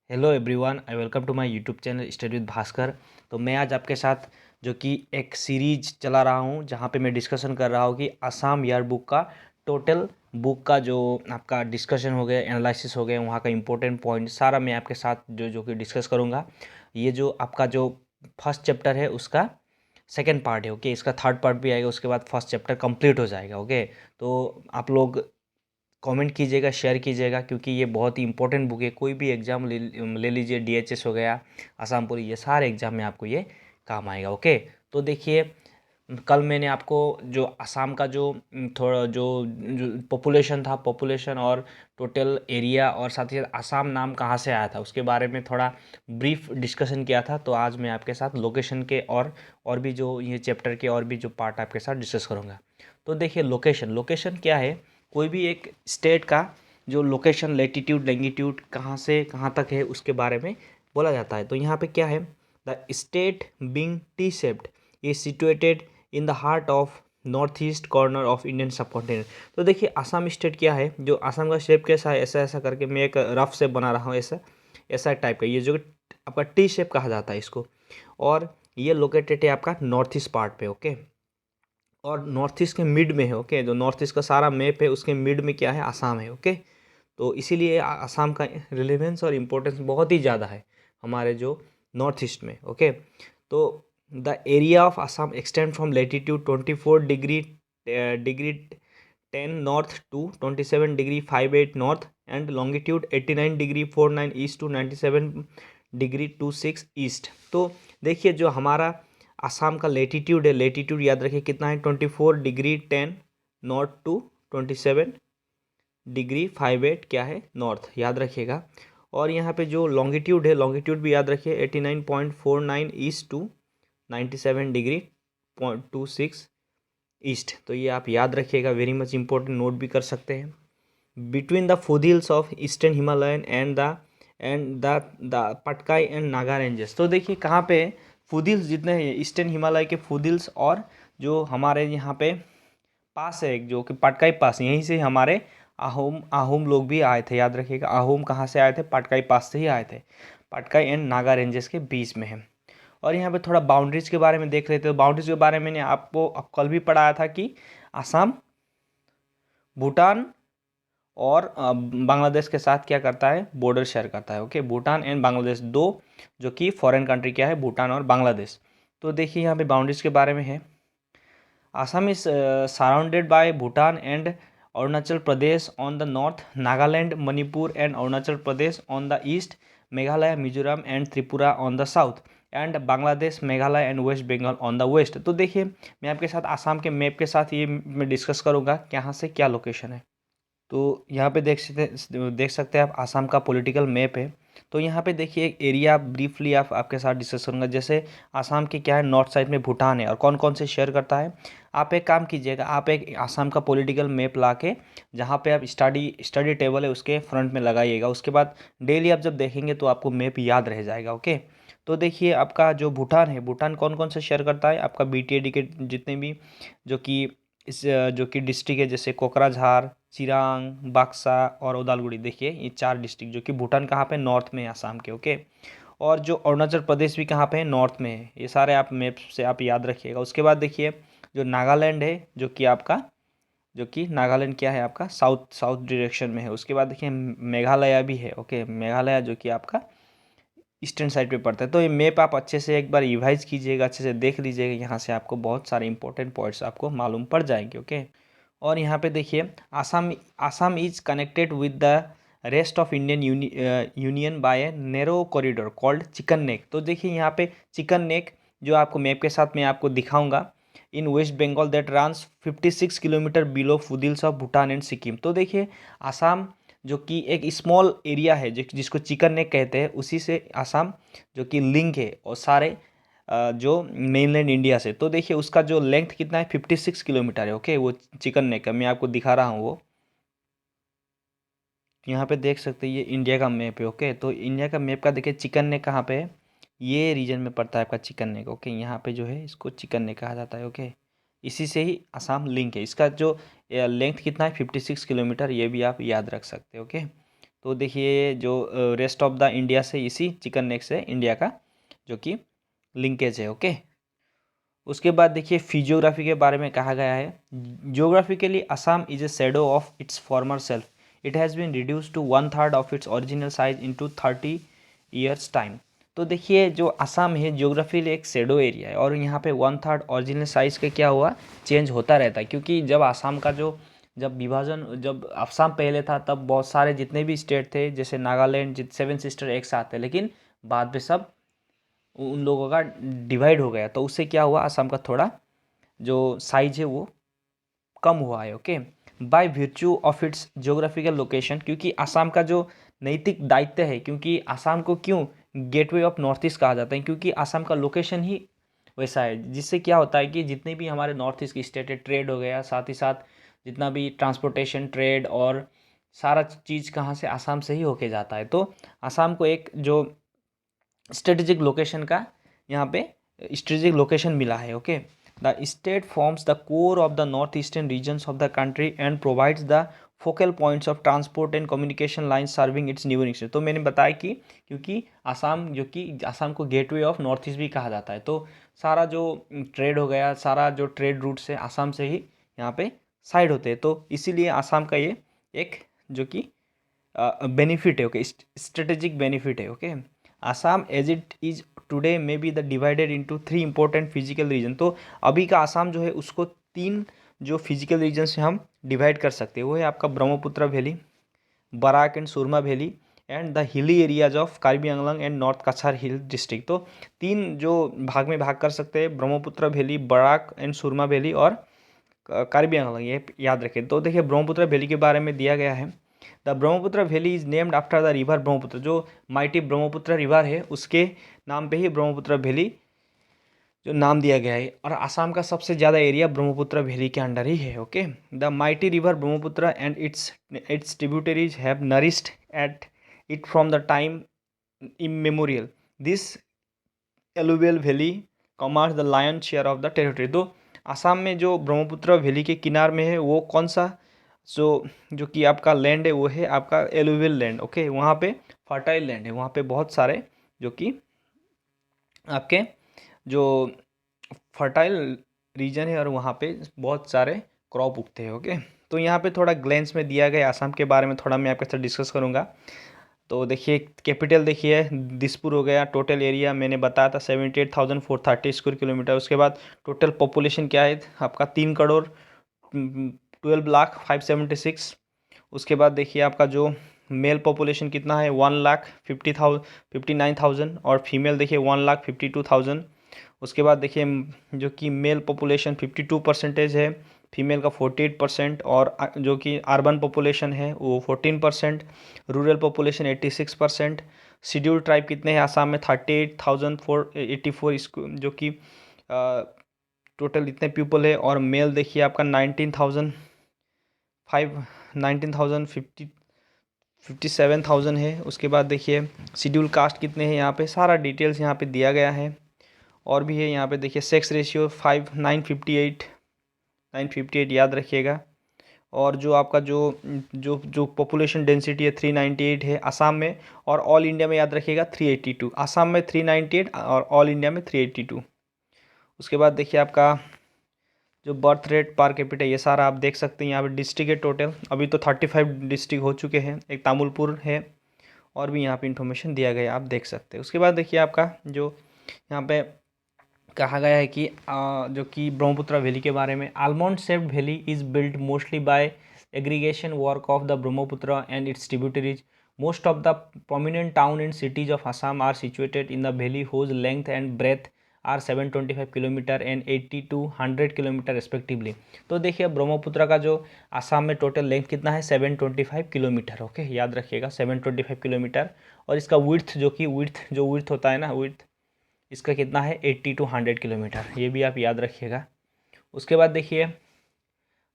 Hello everyone, I welcome to my YouTube channel study with Bhaskar. तो मैं आज आपके साथ जो कि एक सीरीज चला रहा हूँ जहाँ पे मैं डिस्कशन कर रहा हूँ कि आसाम ईयर बुक का टोटल बुक का जो आपका डिस्कशन हो गया, एनालिसिस हो गया, वहाँ का इंपॉर्टेंट पॉइंट सारा मैं आपके साथ जो जो कि डिस्कस करूँगा। ये जो आपका जो फर्स्ट चैप्टर है उसका सेकेंड पार्ट है। ओके, इसका थर्ड पार्ट भी आएगा, उसके बाद फर्स्ट चैप्टर कंप्लीट हो जाएगा। ओके, तो आप लोग कमेंट कीजिएगा, शेयर कीजिएगा, क्योंकि ये बहुत ही इंपॉर्टेंट बुक है। कोई भी एग्ज़ाम ले लीजिए, डीएचएस हो गया, आसाम पुलिस, ये सारे एग्ज़ाम में आपको ये काम आएगा। ओके, तो देखिए, कल मैंने आपको जो असम का जो थोड़ा जो पॉपुलेशन था, पॉपुलेशन और टोटल एरिया और साथ ही साथ असम नाम कहाँ से आया था उसके बारे में थोड़ा ब्रीफ डिस्कशन किया था। तो आज मैं आपके साथ लोकेशन के और भी जो ये चैप्टर के और भी जो पार्ट आपके साथ डिस्कस करूँगा। तो देखिए, लोकेशन लोकेशन क्या है? कोई भी एक स्टेट का जो लोकेशन, लेटीट्यूड लैंगिट्यूड कहाँ से कहाँ तक है उसके बारे में बोला जाता है। तो यहाँ पे क्या है? The state being T shaped is situated in the heart of north east corner of Indian subcontinent. तो देखिए, असम स्टेट क्या है, जो असम का शेप कैसा है, ऐसा ऐसा करके मैं एक रफ शेप बना रहा हूँ, ऐसा ऐसा टाइप का, ये जो आपका टी शेप कहा जाता है इसको। और ये लोकेटेड है आपका नॉर्थ ईस्ट पार्ट पे। ओके, और नॉर्थ ईस्ट के मिड में है। ओके, जो नॉर्थ ईस्ट का सारा मैप है उसके मिड में क्या है? आसाम है। ओके, तो इसीलिए आसाम का रिलेवेंस और इम्पोर्टेंस बहुत ही ज़्यादा है हमारे जो नॉर्थ ईस्ट में। ओके, तो the area of Assam extend from latitude 24 degree 10 north to 27 degree 58 north and longitude 89 degree 49 east to 97 degree 26 east. तो देखिए, जो हमारा आसाम का लेटीट्यूड है, लेटीट्यूड याद रखिए कितना है? 24 डिग्री 10 नॉर्थ टू 27 डिग्री 58 क्या है? नॉर्थ, याद रखिएगा। और यहाँ पे जो लॉन्गिट्यूड है, लॉन्गिट्यूड भी याद रखिए 89.49 ईस्ट टू 97 डिग्री 26 ईस्ट। तो ये आप याद रखिएगा, वेरी मच इंपॉर्टेंट, नोट भी कर सकते हैं। Between the foothills of eastern Himalayan and the Patkai and Naga ranges. तो देखिए, कहाँ पे फूदिल्स जितने हैं, ईस्टर्न हिमालय के फूदिल्स, और जो हमारे यहाँ पे पास है एक जो कि पटकाई पास, यहीं से हमारे आहूम लोग भी आए थे। याद रखिएगा, आहूम कहाँ से आए थे? पटकाई पास से ही आए थे। पटकाई एंड नागा रेंजेस के बीच में है। और यहाँ पे थोड़ा बाउंड्रीज के बारे में देख लेते हो। बाउंड्रीज के बारे में मैंने आपको कल भी पढ़ाया था कि असम भूटान और बांग्लादेश के साथ क्या करता है? बॉर्डर शेयर करता है। ओके, भूटान एंड बांग्लादेश, दो जो कि फॉरेन कंट्री क्या है? भूटान और बांग्लादेश। तो देखिए, यहाँ पे बाउंड्रीज के बारे में है। Assam is surrounded by Bhutan and Arunachal Pradesh on the north, Nagaland, Manipur and Arunachal Pradesh on the east, Meghalaya, Mizoram and Tripura on the south, and Bangladesh, Meghalaya and West Bengal on the west. तो देखिए, मैं आपके साथ आसाम के map के साथ ये मैं डिस्कस करूँगा कहाँ से क्या लोकेशन है। तो यहाँ पे देख सकते हैं आप, आसाम का पॉलिटिकल मैप है। तो यहाँ पे देखिए, एक एरिया ब्रीफली आप आपके साथ डिस्कस करूँगा। जैसे आसाम की क्या है, नॉर्थ साइड में भूटान है, और कौन कौन से शेयर करता है। आप एक काम कीजिएगा, आप एक आसाम का पॉलिटिकल मैप ला के जहाँ पे आप स्टडी टेबल है उसके फ्रंट में लगाइएगा। उसके बाद डेली आप जब देखेंगे तो आपको मैप याद रह जाएगा। ओके, तो देखिए, आपका जो भूटान है, भूटान कौन कौन से शेयर करता है? आपका बीटीएडी के जितने भी जो कि इस जो कि डिस्ट्रिक्ट है, जैसे कोकराझार, चिरांग, बक्सा और उदालगुड़ी। देखिए, ये चार डिस्ट्रिक्ट जो कि भूटान कहाँ पे? नॉर्थ में है, आसाम के। ओके, और जो अरुणाचल प्रदेश भी कहाँ पे है? नॉर्थ में है। ये सारे आप मैप से आप याद रखिएगा। उसके बाद देखिए, जो नागालैंड है, जो कि आपका जो कि नागालैंड क्या है? आपका साउथ साउथ डायरेक्शन में है। उसके बाद देखिए, मेघालय भी है। ओके, मेघालय जो कि आपका ईस्टर्न साइड पे पड़ता है। तो ये मैप आप अच्छे से एक बार रिवाइज कीजिएगा, अच्छे से देख लीजिएगा, यहाँ से आपको बहुत सारे इंपॉर्टेंट पॉइंट्स आपको मालूम पड़ जाएंगे। ओके, और यहाँ पे देखिए, Assam Assam is connected with the rest of Indian union by a narrow corridor called chicken neck. तो देखिए, यहाँ पे चिकन नेक जो आपको मैप के साथ मैं आपको दिखाऊंगा, in West Bengal that runs 56 kilometre below foothills of Bhutan and Sikkim. तो देखिए, आसाम जो कि एक स्मॉल एरिया है जिसको चिकन नेक कहते हैं, उसी से आसाम जो कि लिंक है और सारे जो मेनलैंड इंडिया से। तो देखिए, उसका जो लेंथ कितना है? 56 किलोमीटर है। ओके, वो चिकन नेक का मैं आपको दिखा रहा हूँ वो। यहाँ पे देख सकते हैं, ये इंडिया का मैप है। ओके, तो इंडिया का मैप का देखिए, चिकन नेक कहाँ पे है? ये रीजन में पड़ता है आपका चिकन नेक। ओके, यहाँ पे जो है इसको चिकन नेक कहा जाता है। ओके, इसी से ही आसाम लिंक है। इसका जो लेंथ कितना है? 56 किलोमीटर, ये भी आप याद रख सकते हैं। ओके, तो देखिए जो रेस्ट ऑफ द इंडिया से इसी चिकन नेक से इंडिया का जो कि लिंकेज है। ओके, उसके बाद देखिए फिजियोग्राफी के बारे में कहा गया है, geographically Assam is a shadow of its former self, it has been reduce to 1/3 of its original size into 30 years time. तो देखिए जो असम है जियोग्राफिकली एक शेडो एरिया है और यहाँ पे 1/3 ओरिजिनल साइज का क्या हुआ, चेंज होता रहता है, क्योंकि जब असम का जब विभाजन, जब असम पहले था तब बहुत सारे जितने भी स्टेट थे जैसे नागालैंड, 7 सिस्टर एक साथ थे, लेकिन बाद में सब उन लोगों का डिवाइड हो गया, तो उससे क्या हुआ, असम का थोड़ा जो साइज है वो कम हुआ है। Okay, by virtue of its geographical location, क्योंकि असम का जो नैतिक दायित्व है, क्योंकि असम को क्यों गेटवे ऑफ नॉर्थ ईस्ट कहा जाता है, क्योंकि असम का लोकेशन ही वैसा है, जिससे क्या होता है कि जितने भी हमारे नॉर्थ ईस्ट की स्टेट है, ट्रेड हो गया, साथ ही साथ जितना भी ट्रांसपोर्टेशन, ट्रेड और सारा चीज़ कहाँ से, असम से ही होके जाता है। तो असम को एक जो स्ट्रेटेजिक लोकेशन का यहाँ पे स्ट्रेटेजिक लोकेशन मिला है। Okay, the state forms the core of the north eastern regions of the country and provides the focal points of transport and communication line serving its न्यूइंग स्टेट। तो मैंने बताया कि क्योंकि आसाम जो कि आसाम को गेटवे ऑफ नॉर्थ ईस्ट भी कहा जाता है, तो सारा जो ट्रेड हो गया, सारा जो ट्रेड रूट से आसाम से ही यहाँ पे साइड होते हैं, तो इसीलिए आसाम का ये एक जो कि बेनिफिट है। ओके, स्ट्रेटेजिक बेनिफिट है। Okay, Assam as it is today may be the divided into 3 important physical region. तो अभी का आसाम जो है उसको 3 जो फिजिकल रीजन से हम डिवाइड कर सकते हैं, वो है आपका Brahmaputra valley, Barak and Surma valley and the hilly areas of Karbi Anglong and North Cachar hill district. तो 3 जो भाग में भाग कर सकते हैं, Brahmaputra valley, Barak and Surma valley और कार्बी आंगलोंग, ये याद रखें। तो देखिए ब्रह्मपुत्र वैली के बारे में दिया गया है, the Brahmaputra valley is named after the river Brahmaputra. जो माइटी ब्रह्मपुत्र रिवर है उसके नाम पे ही ब्रह्मपुत्र वैली जो नाम दिया गया है, और आसाम का सबसे ज़्यादा एरिया ब्रह्मपुत्र वैली के अंडर ही है। Okay, the mighty river Brahmaputra and its tributaries have nourished at it from the time immemorial. This alluvial valley commands the lion share of the territory. तो आसाम में जो ब्रह्मपुत्र वैली के किनार में है वो कौन सा जो कि आपका लैंड है, वो है आपका एलुवियल लैंड। ओके, वहाँ पे फर्टाइल लैंड है, वहाँ पे बहुत सारे जो कि आपके जो फर्टाइल रीजन है और वहाँ पे बहुत सारे क्रॉप उगते हैं। ओके, तो यहाँ पे थोड़ा ग्लेंस में दिया गया आसाम के बारे में थोड़ा मैं आपके साथ डिस्कस करूँगा। तो देखिए कैपिटल देखिए दिसपुर हो गया, टोटल एरिया मैंने बताया था 78,430 स्क्वायर किलोमीटर। उसके बाद टोटल पॉपुलेशन क्या है आपका 3,12,05,76। उसके बाद देखिए आपका जो मेल पॉपुलेशन कितना है 1,50,59,000 और फीमेल देखिए 1,52,000। उसके बाद देखिए जो कि मेल पॉपुलेशन 52% है, फीमेल का 48%, और जो कि अर्बन पॉपुलेशन है वो 14%, रूरल पॉपुलेशन 86%। शेड्यूल ट्राइब कितने हैं आसाम में 38,484 जो कि टोटल इतने पीपल है, और मेल देखिए आपका 57,000 है। उसके बाद देखिए शेड्यूल कास्ट कितने हैं, यहाँ पे सारा डिटेल्स यहाँ पे दिया गया है, और भी है यहाँ पे देखिए सेक्स रेशियो 958 याद रखिएगा। और जो आपका जो जो जो पॉपुलेशन डेंसिटी है 398 है आसाम में, और ऑल इंडिया में याद रखिएगा 382। आसाम में 398 और ऑल इंडिया में 382। उसके बाद देखिए आपका जो बर्थ रेट पर कैपिटा ये सारा आप देख सकते हैं यहाँ पे। डिस्ट्रिक्ट है टोटल, अभी तो 35 डिस्ट्रिक्ट हो चुके हैं, एक तामुलपुर है, और भी यहाँ पे इंफॉर्मेशन दिया गया है, आप देख सकते हैं। उसके बाद देखिए आपका जो यहाँ पे कहा गया है कि जो कि ब्रह्मपुत्र वैली के बारे में, almond shaped valley is built mostly by aggregation work of the Brahmaputra and its tributaries. Most of the prominent town and cities of Assam are situated in the valley whose length and breadth are 725 kilometre and 80 to 100 kilometre respectively. तो देखिए ब्रह्मपुत्र का जो आसाम में total length कितना है 725 kilometre. Okay, याद रखिएगा 725 kilometre, और इसका विड्थ जो कि विड्थ होता है ना, विड्थ इसका कितना है 80 to 100 किलोमीटर, ये भी आप याद रखिएगा। उसके बाद देखिए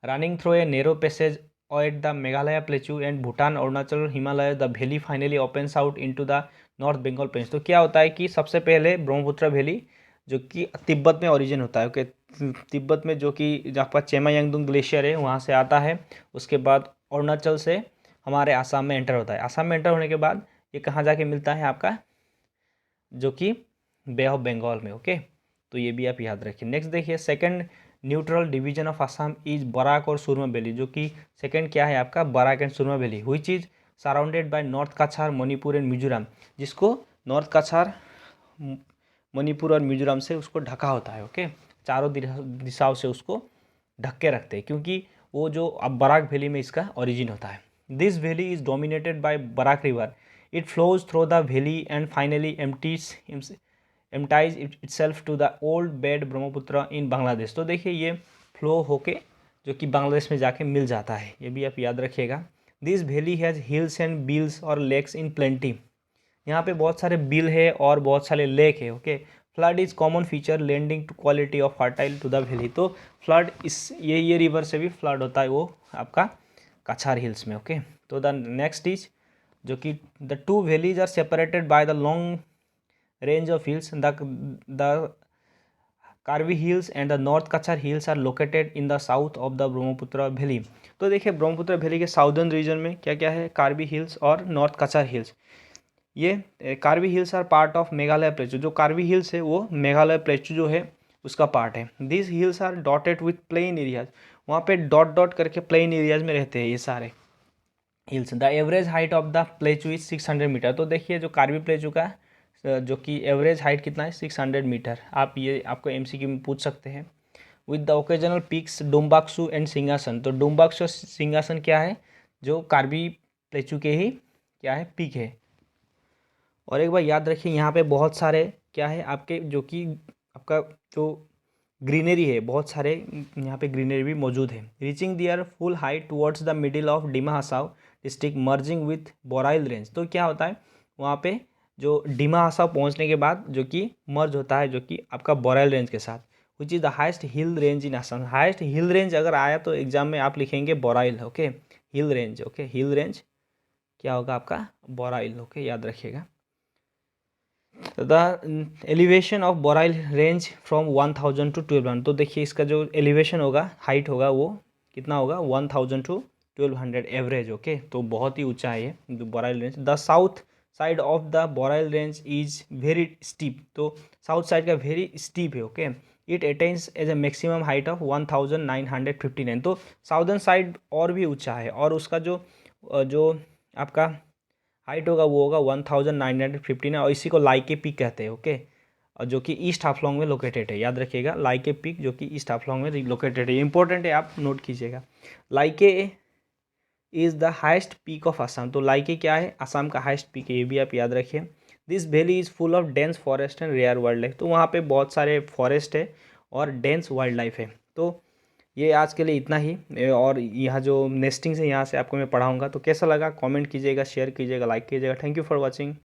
running through a narrow passage at the Meghalaya plateau and Bhutan Arunachal Himalaya the valley finally opens out into the North Bengal plains. तो क्या होता है कि सबसे पहले ब्रह्मपुत्र वैली जो कि तिब्बत में ओरिजिन होता है। ओके, तिब्बत में जो कि आपका चेमा यांगदुंग ग्लेशियर है वहाँ से आता है। उसके बाद अरुणाचल से हमारे आसाम में एंटर होता है। आसाम में एंटर होने के बाद ये कहाँ जाके मिलता है आपका, जो कि बे ऑफ बंगाल में। ओके, तो ये भी आप याद रखिए। नेक्स्ट देखिए, second neutral division of Assam is Barak और सुरमा वैली, जो कि सेकंड क्या है आपका, Barak and Surma valley, which is surrounded by North Cachar, Manipur and Mizoram, जिसको नॉर्थ काछार, मणिपुर और मिजोरम से उसको ढका होता है। ओके, चारों दिशाओं से उसको ढक के रखते हैं, क्योंकि वो जो अब बराक वैली में इसका ओरिजिन होता है। This valley is dominated by Barak river, it flows through the valley and finally empties itself to the old bed Brahmaputra in Bangladesh. तो देखिए ये फ्लो होके जो कि बांग्लादेश में जाके मिल जाता है, ये भी आप याद रखिएगा। This valley has hills and bills और लेक्स इन प्लेंटी, यहाँ पे बहुत सारे बिल है और बहुत सारे लेक है। Okay, flood is common feature lending to quality of fertile to the valley, तो फ्लड इस ये रिवर से भी फ्लड होता है वो आपका काछार हिल्स में। ओके, तो द नेक्स्ट इज जो कि the two valleys are separated by the long range of hills, the Karbi hills and the North Cachar hills are located in the south of the Brahmaputra valley. तो देखिए ब्रह्मपुत्र वैली के southern region में क्या क्या है, Karbi hills और नॉर्थ काछार हिल्स। ये Karbi hills are part of Meghalaya plateau, जो कार्बी हिल्स है वो मेघालय प्लेटू जो है उसका पार्ट है। This hills are dotted with plain areas, वहाँ पे डॉट डॉट करके प्लेन एरियाज में रहते हैं ये सारे hills. The average height of the plateau is 600 metre. तो देखिए जो कार्बी प्लेटू का जो कि एवरेज हाइट कितना है, 600 मीटर। आप ये आपको एमसीक्यू में पूछ सकते हैं। With the occasional peaks Dambukso and Singhasan, तो डोम्बाक्सू और सिंहासन क्या है, जो कार्बी प्लेटू के ही क्या है, पीक है। और एक बार याद रखिए यहाँ पे बहुत सारे क्या है आपके, जो कि आपका जो ग्रीनरी है, बहुत सारे यहाँ पे ग्रीनरी भी मौजूद है। Reaching their full height towards the middle of Dima Hasao district merging with Barail range. तो क्या होता है वहाँ पे जो डिमा हसाओ पहुँचने के बाद जो कि मर्ज होता है जो कि आपका बोराइल रेंज के साथ, which is the highest hill range in Assam. Highest hill range अगर आया तो एग्जाम में आप लिखेंगे Borail. Okay, hill range. Okay, hill range क्या होगा आपका, बोराइल। ओके, याद रखिएगा। The elevation of Borail range from 1000 to 1200। तो देखिए इसका जो एलिवेशन होगा, हाइट होगा, वो कितना होगा, 1000 टू 1200 एवरेज। ओके, तो बहुत ही ऊंचा है ये Borail range. The south side of the Borail range is very steep, तो साउथ साइड का वेरी स्टीप है। Okay, it attains as a maximum height of 1959। तो साउदर्न साइड और भी ऊंचा है, और उसका जो आपका हाइट होगा वो होगा 1959, और इसी को लाइके पीक कहते हैं। ओके, और जो कि ईस्ट हाफलोंग में लोकेटेड है, याद रखिएगा, लाइके पीक जो कि ईस्ट हाफलोंग में लोकेटेड है, इंपॉर्टेंट है, आप नोट कीजिएगा। Laike is the highest peak of Assam, तो लाइके क्या है, असम का हाइस्ट पीक है, ये भी आप याद रखिए। This valley is full of dense forest and rare wildlife, तो वहाँ पे बहुत सारे फॉरेस्ट है और डेंस वाइल्ड लाइफ है। तो ये आज के लिए इतना ही, और यहाँ जो नेस्टिंग से यहाँ से आपको मैं पढ़ाऊँगा, तो कैसा लगा कमेंट कीजिएगा, शेयर कीजिएगा, लाइक कीजिएगा। Thank you for watching.